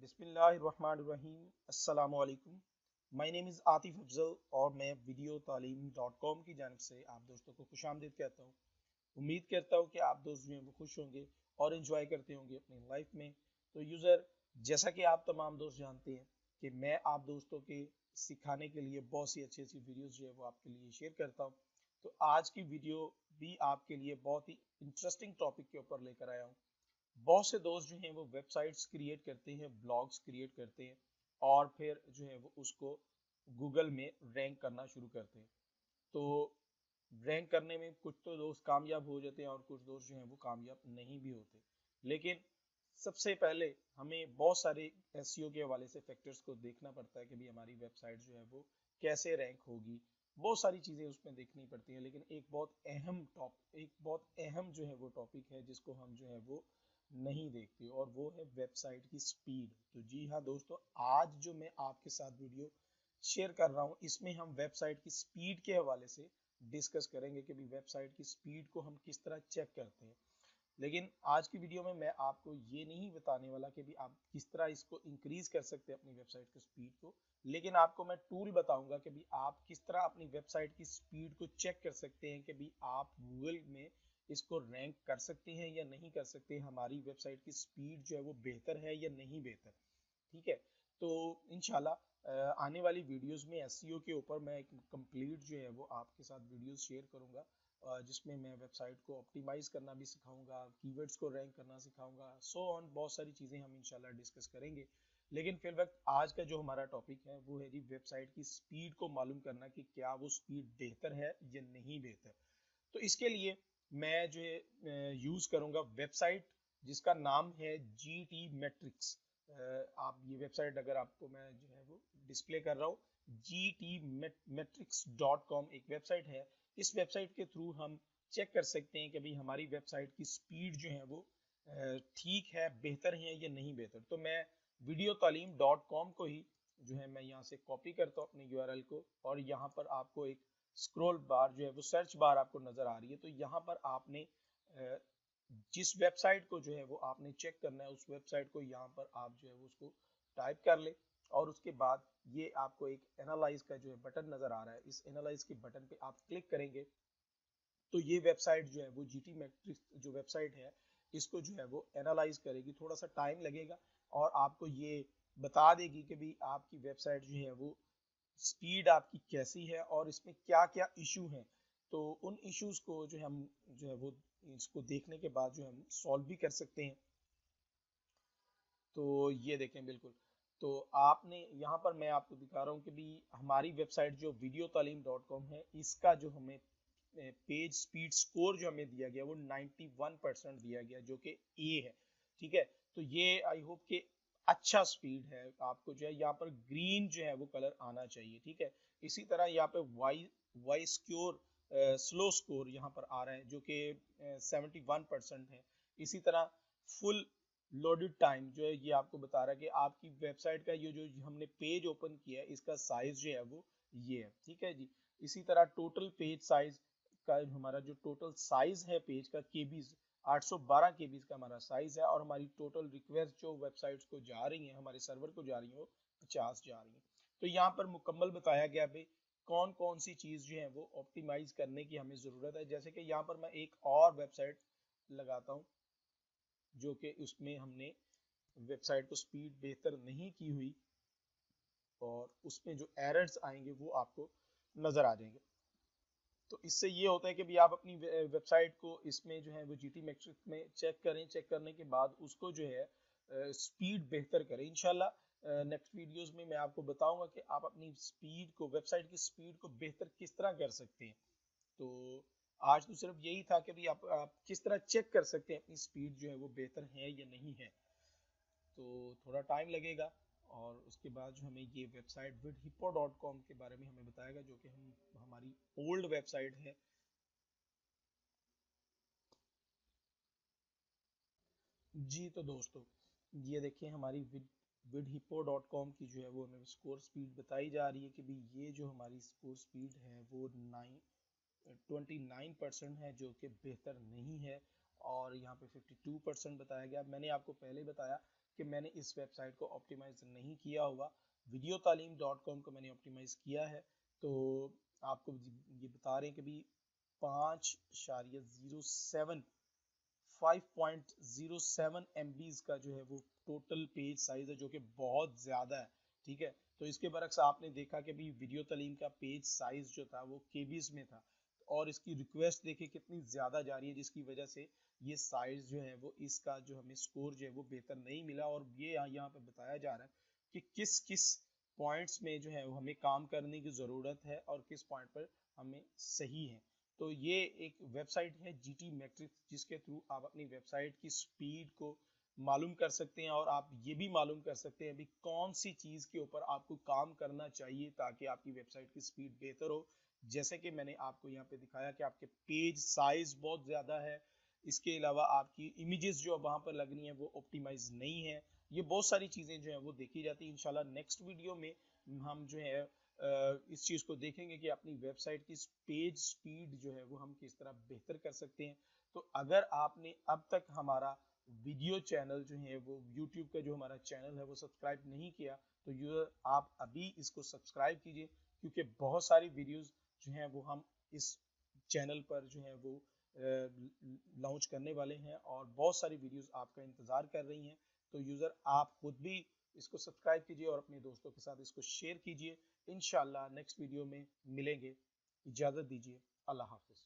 बिस्मिल्लाहिर्रहमानिर्रहीम अस्सलामु अलैकुम। My name is Atif Afzal और मैं वीडियो तालीम .com की जानिब से आप दोस्तों को खुशामदीद कहता हूँ। उम्मीद करता हूँ कि आप दोस्त जो हैं वो खुश होंगे और इन्जॉय करते होंगे अपनी लाइफ में। तो यूज़र, जैसा कि आप तमाम दोस्त जानते हैं कि मैं आप दोस्तों के सिखाने के लिए बहुत सी अच्छी अच्छी वीडियोस जो है वो आपके लिए शेयर करता हूँ। तो आज की वीडियो भी आपके लिए बहुत ही इंटरेस्टिंग टॉपिक के ऊपर लेकर आया हूँ। बहुत से दोस्त जो हैं वो वेबसाइट्स क्रिएट करते हैं, ब्लॉग्स क्रिएट करते हैं और फिर जो है वो उसको गूगल में रैंक करना शुरू करते हैं। तो रैंक करने में कुछ तो दोस्त कामयाब हो जाते हैं और कुछ दोस्त जो हैं वो कामयाब नहीं भी होते। लेकिन सबसे पहले हमें बहुत सारे एसईओ के हवाले से फैक्टर्स को देखना पड़ता है कि भी हमारी वेबसाइट जो है वो कैसे रैंक होगी। बहुत सारी चीज़ें उसमें देखनी पड़ती हैं, लेकिन एक बहुत अहम जो है वो टॉपिक है जिसको हम जो है वो नहीं देखते और वो है वेबसाइट की स्पीड। तो जी हाँ दोस्तों, आज जो मैं आपके साथ वीडियो शेयर कर रहा हूँ इसमें हम वेबसाइट की स्पीड के हवाले से डिस्कस करेंगे कि भी वेबसाइट की स्पीड को हम किस तरह चेक करते हैं। लेकिन आज की वीडियो में मैं आपको ये नहीं बताने वाला कि भी आप किस तरह इसको इंक्रीज कर सकते हैं अपनी वेबसाइट की स्पीड को, लेकिन आपको मैं टूल बताऊंगा कि भी आप किस तरह अपनी वेबसाइट की स्पीड को चेक कर सकते हैं कि भी आप गूगल में इसको रैंक कर सकते हैं या नहीं कर सकते, हमारी वेबसाइट की स्पीड जो है वो बेहतर है या नहीं बेहतर। ठीक है, तो इंशाल्लाह आने वाली वीडियोस में एसईओ के ऊपर मैं एक कंप्लीट जो है वो आपके साथ वीडियोस शेयर करूंगा, जिसमें मैं वेबसाइट को ऑप्टिमाइज करना भी सिखाऊंगा, कीवर्ड्स को रैंक करना सिखाऊंगा, सो ऑन बहुत सारी चीज़ें हम इंशाल्लाह डिस्कस करेंगे। लेकिन फिर वक्त आज का जो हमारा टॉपिक है वो है जी वेबसाइट की स्पीड को मालूम करना कि क्या वो स्पीड बेहतर है या नहीं बेहतर। तो इसके लिए मैं जो है यूज़ करूंगा वेबसाइट जिसका नाम है जी टी मैट्रिक्स। आप ये वेबसाइट अगर आपको मैं जो है वो डिस्प्ले कर रहा हूँ, gtmetrics.com एक वेबसाइट है। इस वेबसाइट के थ्रू हम चेक कर सकते हैं कि भाई हमारी वेबसाइट की स्पीड जो है वो ठीक है, बेहतर है या नहीं बेहतर। तो मैं वीडियो तालीम .com को ही जो है मैं यहाँ से कॉपी करता हूँ अपने यूआरएल को, और यहाँ पर आपको एक स्क्रॉल बार जो है वो सर्च बार आपको नजर आ रही है। तो यहाँ पर आपने जिस वेबसाइट को जो है वो आपने चेक करना है उस वेबसाइट को यहाँ पर आप जो है वो उसको टाइप कर ले, और उसके बाद ये आपको एक एनालाइज का जो है बटन नजर आ रहा है। इस एनालाइज के बटन पे आप क्लिक करेंगे तो ये वेबसाइट जो है वो जीटी मैट्रिक्स जो वेबसाइट है इसको जो है वो एनालाइज करेगी। थोड़ा सा टाइम लगेगा और आपको ये बता देगी कि भी आपकी वेबसाइट जो है वो स्पीड आपकी कैसी है और इसमें क्या क्या इशू हैं। तो उन इश्यूज को जो हम जो है वो इसको देखने के बाद जो हम सॉल्व भी कर सकते हैं। तो ये देखें, बिल्कुल। तो आपने यहाँ पर मैं आपको दिखा रहा हूँ कि भी हमारी वेबसाइट जो वीडियो तालीम .com है इसका जो हमें पेज स्पीड स्कोर जो हमें दिया गया वो 91% दिया गया, जो कि ए है। ठीक है, तो ये आई होप कि अच्छा स्पीड है। आपको जो है यहाँ पर ग्रीन जो है वो कलर आना चाहिए। ठीक है, इसी तरह यहाँ पे वाई वाई स्क्योर स्लो स्कोर यहाँ पर आ रहा है जो कि 71% है। इसी तरह फुल लोडेड टाइम जो है ये आपको बता रहा है कि आपकी वेबसाइट का ये जो हमने पेज ओपन किया है इसका साइज जो है वो ये है। ठीक है जी, इसी तरह टोटल पेज साइज का हमारा जो टोटल साइज है पेज का केबीज 812 केबीज का हमारा साइज है, और हमारी टोटल रिक्वेस्ट जो वेबसाइट्स को जा रही है हमारे सर्वर को जा रही है वो 50 जा रही है। तो यहाँ पर मुकम्मल बताया गया भाई कौन कौन सी चीज जो है वो ऑप्टिमाइज करने की हमें जरूरत है। जैसे कि यहाँ पर मैं एक और वेबसाइट लगाता हूँ जो कि उसमें हमने वेबसाइट को स्पीड बेहतर नहीं की हुई और उसमें जो एरर्स आएंगे वो आपको नजर आ जाएंगे। तो इससे ये होता है कि भी आप अपनी वेबसाइट को इसमें जो है वो जीटी मैट्रिक्स में चेक करें, चेक करने के बाद उसको जो है स्पीड बेहतर करें। इंशाल्लाह नेक्स्ट वीडियोस में मैं आपको बताऊंगा कि आप अपनी स्पीड को, वेबसाइट की स्पीड को बेहतर किस तरह कर सकते हैं। तो आज तो सिर्फ यही था कि भी आप किस तरह चेक कर सकते हैं अपनी स्पीड जो है वो बेहतर है या नहीं है। तो थोड़ा टाइम लगेगा और उसके बाद जो हमें ये वेबसाइट vidhippo.com के बारे में हमें बताएगा जो कि हम हमारी ओल्ड वेबसाइट है। जी तो दोस्तों, ये देखिए हमारी vidhippo.com की जो है वो हमें स्कोर स्पीड बताई जा रही है कि भी ये जो हमारी स्कोर स्पीड है वो 29% है जो कि बेहतर नहीं है, और यहाँ पे 52% बताया गया। मैंने आपको पहले बताया कि मैंने इस वेबसाइट को ऑप्टिमाइज नहीं किया हुआ, videotalim.com को मैंने ऑप्टिमाइज किया है। तो आपको ये बता रहे हैं कि भी 5.07 MBs का जो है वो टोटल पेज साइज है, जो कि बहुत ज्यादा है। ठीक है, तो इसके बरक्स आपने देखा कि भी वीडियो तालीम का पेज साइज जो था वो केबीज में था, और इसकी रिक्वेस्ट देखिए कितनी ज्यादा जा रही है, जिसकी वजह से ये साइज जो है वो इसका जो हमें स्कोर जो है वो बेहतर नहीं मिला। और ये यहाँ पे बताया जा रहा है कि किस किस पॉइंट्स में जो है वो हमें काम करने की जरूरत है और किस पॉइंट पर हमें सही है। तो ये एक वेबसाइट है GT मैट्रिक्स, जिसके थ्रू आप अपनी वेबसाइट की स्पीड को मालूम कर सकते हैं, और आप ये भी मालूम कर सकते हैं अभी कौन सी चीज के ऊपर आपको काम करना चाहिए ताकि आपकी वेबसाइट की स्पीड बेहतर हो। जैसे कि मैंने आपको यहाँ पे दिखाया कि आपके पेज साइज बहुत ज्यादा है, इसके अलावा आपकी इमेजेस जो वहां पर लगनी है वो ऑप्टिमाइज नहीं है। ये बहुत सारी चीजें जो है वो देखी जाती है। इंशाल्लाह नेक्स्ट वीडियो में हम जो है इस चीज को देखेंगे कि अपनी वेबसाइट की पेज स्पीड जो है वो हम किस तरह बेहतर कर सकते हैं। तो अगर आपने अब तक हमारा वीडियो चैनल जो है वो यूट्यूब का जो हमारा चैनल है वो सब्सक्राइब नहीं किया, तो यूजर आप अभी इसको सब्सक्राइब कीजिए, क्योंकि बहुत सारी वीडियोस जो हैं वो हम इस चैनल पर जो है वो लॉन्च करने वाले हैं, और बहुत सारी वीडियोस आपका इंतजार कर रही हैं। तो यूजर आप खुद भी इसको सब्सक्राइब कीजिए और अपने दोस्तों के साथ इसको शेयर कीजिए। इंशाल्लाह नेक्स्ट वीडियो में मिलेंगे, इजाजत दीजिए, अल्लाह हाफिज।